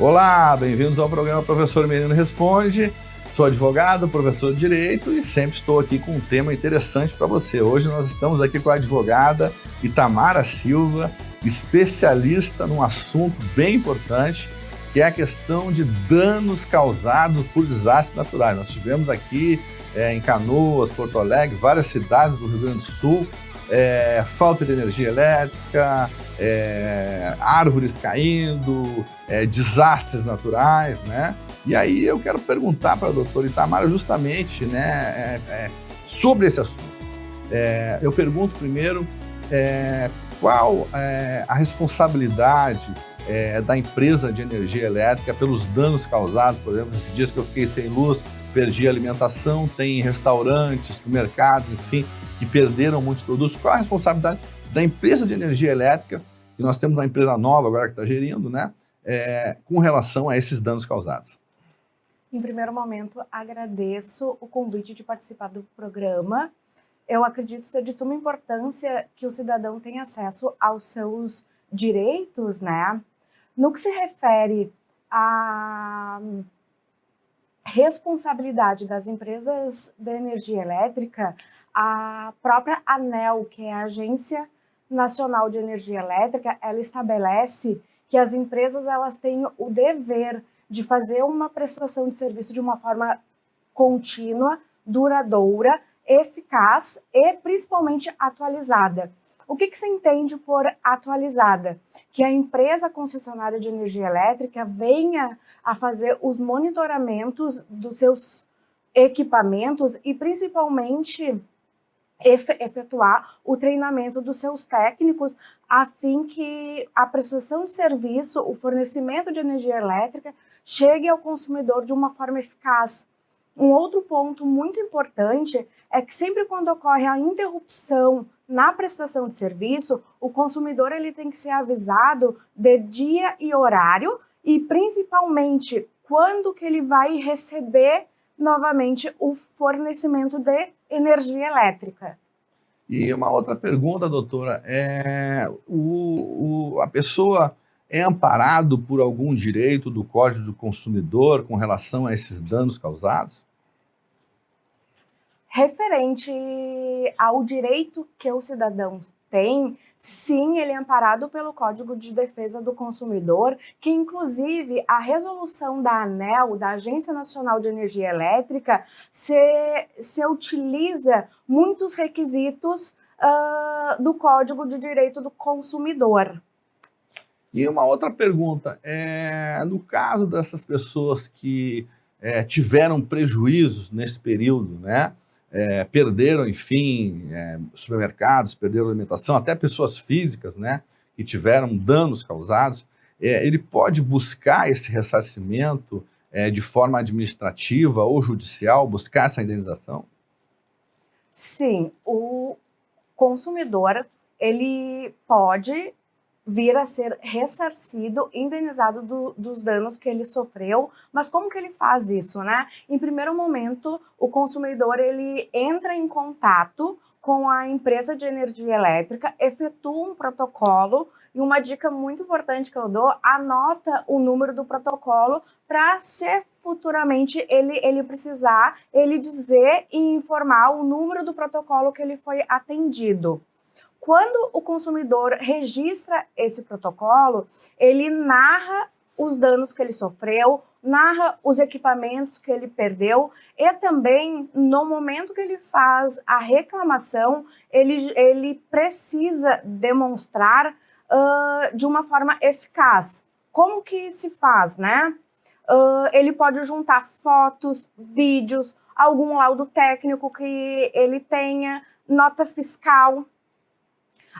Olá, bem-vindos ao programa Professor Menino Responde. Sou advogado, professor de Direito e sempre estou aqui com um tema interessante para você. Hoje nós estamos aqui com a advogada Itamara Silva, especialista num assunto bem importante, que é a questão de danos causados por desastres naturais. Nós tivemos aqui em Canoas, Porto Alegre, várias cidades do Rio Grande do Sul, falta de energia elétrica, árvores caindo, desastres naturais, né? E aí eu quero perguntar para a doutora Itamara justamente, né, sobre esse assunto. Eu pergunto primeiro qual a responsabilidade da empresa de energia elétrica pelos danos causados. Por exemplo, esses dias que eu fiquei sem luz, perdi a alimentação, tem restaurantes, supermercados, enfim, que perderam muitos produtos. Qual a responsabilidade da empresa de energia elétrica, que nós temos uma empresa nova agora que está gerindo, né, com relação a esses danos causados? Em primeiro momento, agradeço o convite de participar do programa. Eu acredito ser de suma importância que o cidadão tenha acesso aos seus direitos, né? No que se refere à responsabilidade das empresas de energia elétrica, a própria ANEEL, que é a Agência Nacional de Energia Elétrica, ela estabelece que as empresas elas têm o dever de fazer uma prestação de serviço de uma forma contínua, duradoura, eficaz e principalmente atualizada. O que se entende por atualizada? Que a empresa concessionária de energia elétrica venha a fazer os monitoramentos dos seus equipamentos e principalmente efetuar o treinamento dos seus técnicos a fim que a prestação de serviço, o fornecimento de energia elétrica chegue ao consumidor de uma forma eficaz. Um outro ponto muito importante é que sempre quando ocorre a interrupção na prestação de serviço, o consumidor ele tem que ser avisado de dia e horário e principalmente quando que ele vai receber novamente o fornecimento de energia elétrica. E uma outra pergunta, doutora, a pessoa é amparado por algum direito do Código do Consumidor com relação a esses danos causados? Referente ao direito que o cidadão tem, sim, ele é amparado pelo Código de Defesa do Consumidor, que inclusive a resolução da ANEEL, da Agência Nacional de Energia Elétrica, se utiliza muitos requisitos do Código de Direito do Consumidor. E uma outra pergunta, no caso dessas pessoas que tiveram prejuízos nesse período, né? Perderam, enfim, supermercados, perderam alimentação, até pessoas físicas, né, que tiveram danos causados, ele pode buscar esse ressarcimento de forma administrativa ou judicial, buscar essa indenização? Sim, o consumidor ele pode vir a ser ressarcido, indenizado dos danos que ele sofreu. Mas como que ele faz isso, né? Em primeiro momento, o consumidor ele entra em contato com a empresa de energia elétrica, efetua um protocolo, e uma dica muito importante que eu dou, anota o número do protocolo para se futuramente ele precisar, ele dizer e informar o número do protocolo que ele foi atendido. Quando o consumidor registra esse protocolo, ele narra os danos que ele sofreu, narra os equipamentos que ele perdeu e também, no momento que ele faz a reclamação, ele precisa demonstrar de uma forma eficaz. Como que se faz, né? Ele pode juntar fotos, vídeos, algum laudo técnico que ele tenha, nota fiscal.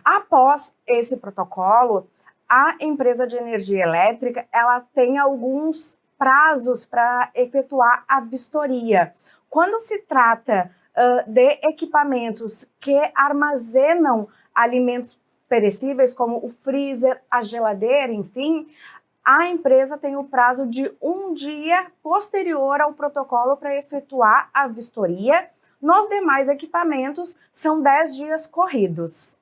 Após esse protocolo, a empresa de energia elétrica ela tem alguns prazos para efetuar a vistoria. Quando se trata de equipamentos que armazenam alimentos perecíveis, como o freezer, a geladeira, enfim, a empresa tem o prazo de 1 dia posterior ao protocolo para efetuar a vistoria. Nos demais equipamentos, são 10 dias corridos.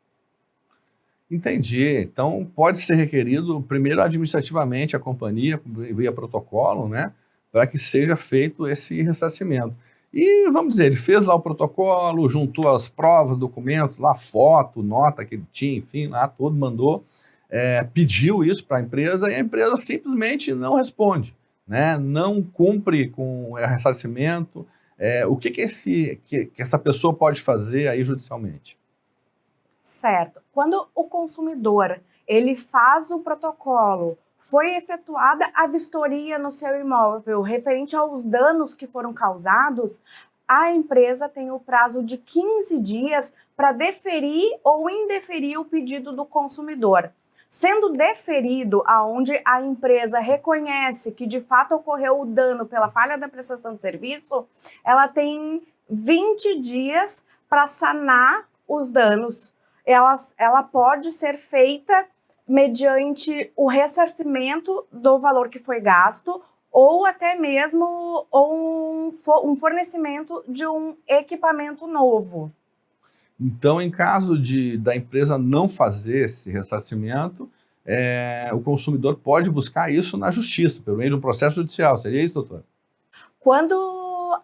Entendi. Então, pode ser requerido, primeiro, administrativamente, a companhia, via protocolo, né, para que seja feito esse ressarcimento. E, vamos dizer, ele fez lá o protocolo, juntou as provas, documentos, lá, foto, nota que ele tinha, enfim, lá, tudo, mandou, pediu isso para a empresa e a empresa simplesmente não responde, né, não cumpre com o ressarcimento. O que que essa pessoa pode fazer aí judicialmente? Certo. Quando o consumidor ele faz o protocolo, foi efetuada a vistoria no seu imóvel referente aos danos que foram causados, a empresa tem o prazo de 15 dias para deferir ou indeferir o pedido do consumidor. Sendo deferido, aonde a empresa reconhece que de fato ocorreu o dano pela falha da prestação de serviço, ela tem 20 dias para sanar os danos. Ela pode ser feita mediante o ressarcimento do valor que foi gasto ou até mesmo um fornecimento de um equipamento novo. Então, em caso da empresa não fazer esse ressarcimento, o consumidor pode buscar isso na justiça, pelo meio de um processo judicial. Seria isso, doutor? Quando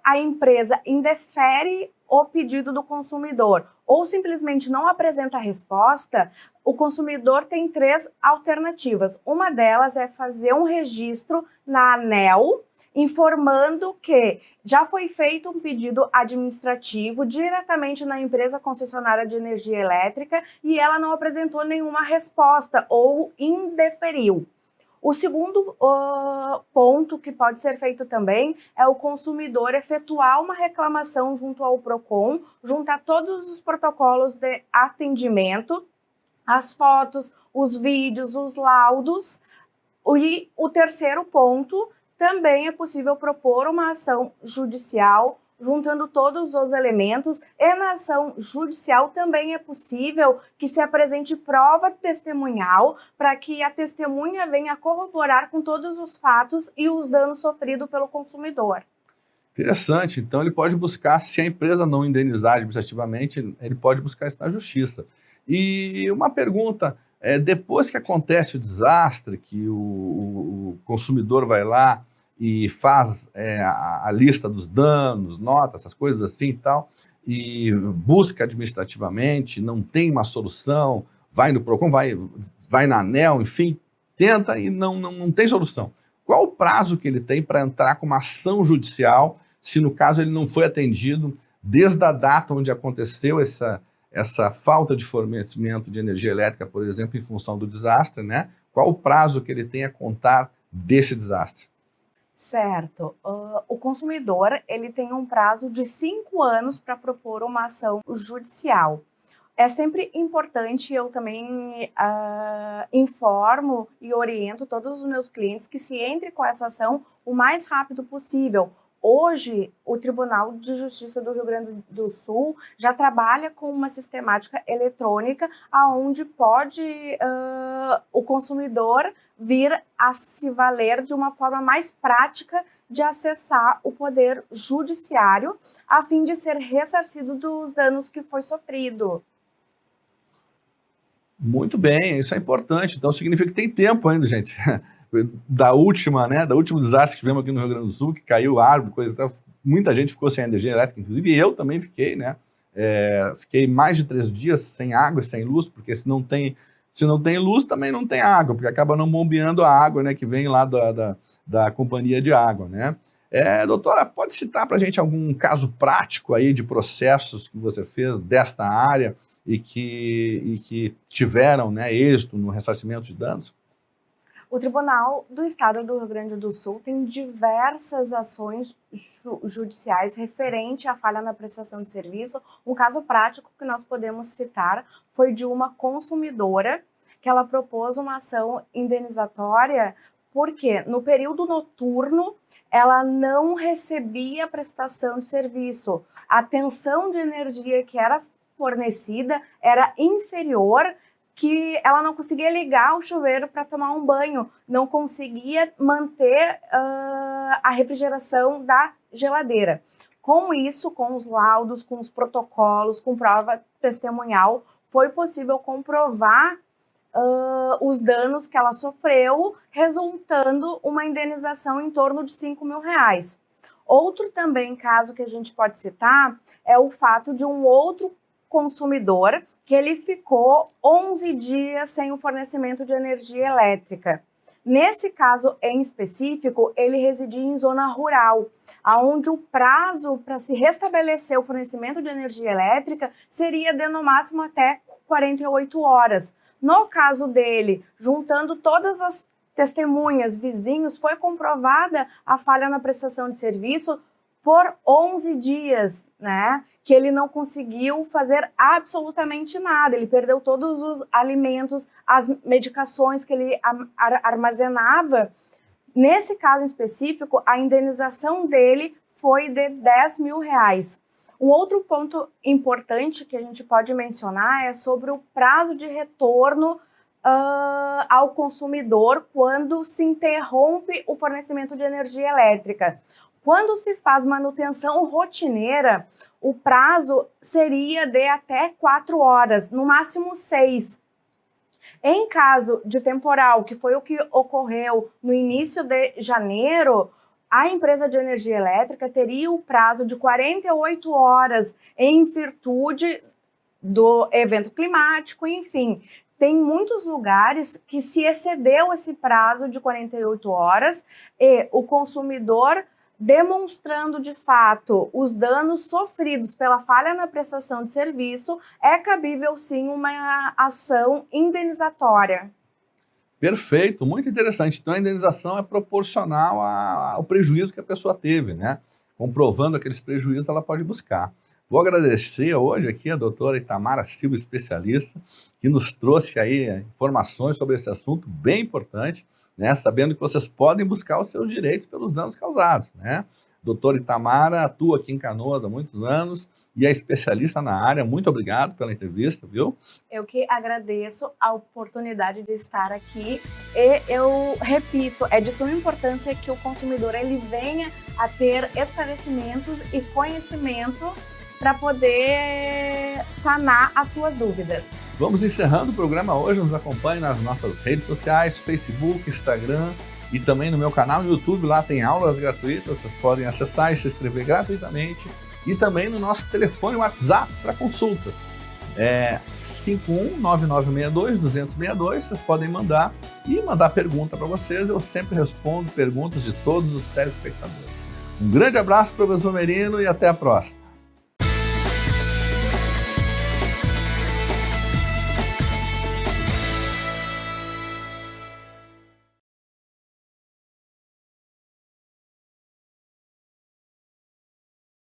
a empresa indefere o pedido do consumidor ou simplesmente não apresenta a resposta, o consumidor tem 3 alternativas. Uma delas é fazer um registro na ANEEL, informando que já foi feito um pedido administrativo diretamente na empresa concessionária de energia elétrica e ela não apresentou nenhuma resposta ou indeferiu. O segundo ponto que pode ser feito também é o consumidor efetuar uma reclamação junto ao PROCON, juntar todos os protocolos de atendimento, as fotos, os vídeos, os laudos. E o terceiro ponto, também é possível propor uma ação judicial juntando todos os elementos, e na ação judicial também é possível que se apresente prova testemunhal para que a testemunha venha corroborar com todos os fatos e os danos sofridos pelo consumidor. Interessante. Então, ele pode buscar, se a empresa não indenizar administrativamente, ele pode buscar isso na justiça. E uma pergunta, depois que acontece o desastre, que o consumidor vai lá e faz a lista dos danos, nota, essas coisas assim e tal, e busca administrativamente, não tem uma solução, vai no PROCON, vai na ANEEL, enfim, tenta e não tem solução. Qual o prazo que ele tem para entrar com uma ação judicial, se no caso ele não foi atendido desde a data onde aconteceu essa falta de fornecimento de energia elétrica, por exemplo, em função do desastre, né? Qual o prazo que ele tem a contar desse desastre? Certo. O consumidor ele tem um prazo de 5 anos para propor uma ação judicial. É sempre importante, eu também informo e oriento todos os meus clientes que se entre com essa ação o mais rápido possível. Hoje, o Tribunal de Justiça do Rio Grande do Sul já trabalha com uma sistemática eletrônica onde pode o consumidor vir a se valer de uma forma mais prática de acessar o poder judiciário a fim de ser ressarcido dos danos que foi sofrido. Muito bem, isso é importante. Então significa que tem tempo ainda, gente. Da último desastre que tivemos aqui no Rio Grande do Sul, que caiu árvore, coisa e tal, muita gente ficou sem energia elétrica, inclusive eu também fiquei, né? Fiquei mais de 3 dias sem água, sem luz, porque se não tem luz, também não tem água, porque acaba não bombeando a água, né, que vem lá da companhia de água, né? Doutora, pode citar para a gente algum caso prático aí de processos que você fez desta área e que tiveram, né, êxito no ressarcimento de danos? O Tribunal do Estado do Rio Grande do Sul tem diversas ações judiciais referente à falha na prestação de serviço. Um caso prático que nós podemos citar foi de uma consumidora que ela propôs uma ação indenizatória porque no período noturno ela não recebia prestação de serviço. A tensão de energia que era fornecida era inferior, que ela não conseguia ligar o chuveiro para tomar um banho, não conseguia manter a refrigeração da geladeira. Com isso, com os laudos, com os protocolos, com prova testemunhal, foi possível comprovar os danos que ela sofreu, resultando uma indenização em torno de R$ 5.000. Outro também caso que a gente pode citar é o fato de um outro consumidor que ele ficou 11 dias sem o fornecimento de energia elétrica. Nesse caso em específico, ele residia em zona rural, onde o prazo para se restabelecer o fornecimento de energia elétrica seria de no máximo até 48 horas. No caso dele, juntando todas as testemunhas, vizinhos, foi comprovada a falha na prestação de serviço por 11 dias, né? Que ele não conseguiu fazer absolutamente nada, ele perdeu todos os alimentos, as medicações que ele armazenava. Nesse caso em específico, a indenização dele foi de R$ 10.000. Um outro ponto importante que a gente pode mencionar é sobre o prazo de retorno ao consumidor quando se interrompe o fornecimento de energia elétrica. Quando se faz manutenção rotineira, o prazo seria de até 4 horas, no máximo 6. Em caso de temporal, que foi o que ocorreu no início de janeiro, a empresa de energia elétrica teria o prazo de 48 horas em virtude do evento climático, enfim. Tem muitos lugares que se excedeu esse prazo de 48 horas e o consumidor, demonstrando de fato os danos sofridos pela falha na prestação de serviço, é cabível sim uma ação indenizatória. Perfeito, muito interessante. Então a indenização é proporcional ao prejuízo que a pessoa teve, né? Comprovando aqueles prejuízos, ela pode buscar. Vou agradecer hoje aqui a doutora Itamara Silva, especialista, que nos trouxe aí informações sobre esse assunto bem importante, né? Sabendo que vocês podem buscar os seus direitos pelos danos causados, né? Doutora Itamara atua aqui em Canoas há muitos anos e é especialista na área. Muito obrigado pela entrevista, viu? Eu que agradeço a oportunidade de estar aqui e eu repito, é de suma importância que o consumidor ele venha a ter esclarecimentos e conhecimento para poder sanar as suas dúvidas. Vamos encerrando o programa hoje. Nos acompanhe nas nossas redes sociais, Facebook, Instagram e também no meu canal no YouTube. Lá tem aulas gratuitas, vocês podem acessar e se inscrever gratuitamente. E também no nosso telefone WhatsApp para consultas. 519962-262, vocês podem mandar e mandar pergunta para vocês. Eu sempre respondo perguntas de todos os telespectadores. Um grande abraço, professor Merino, e até a próxima.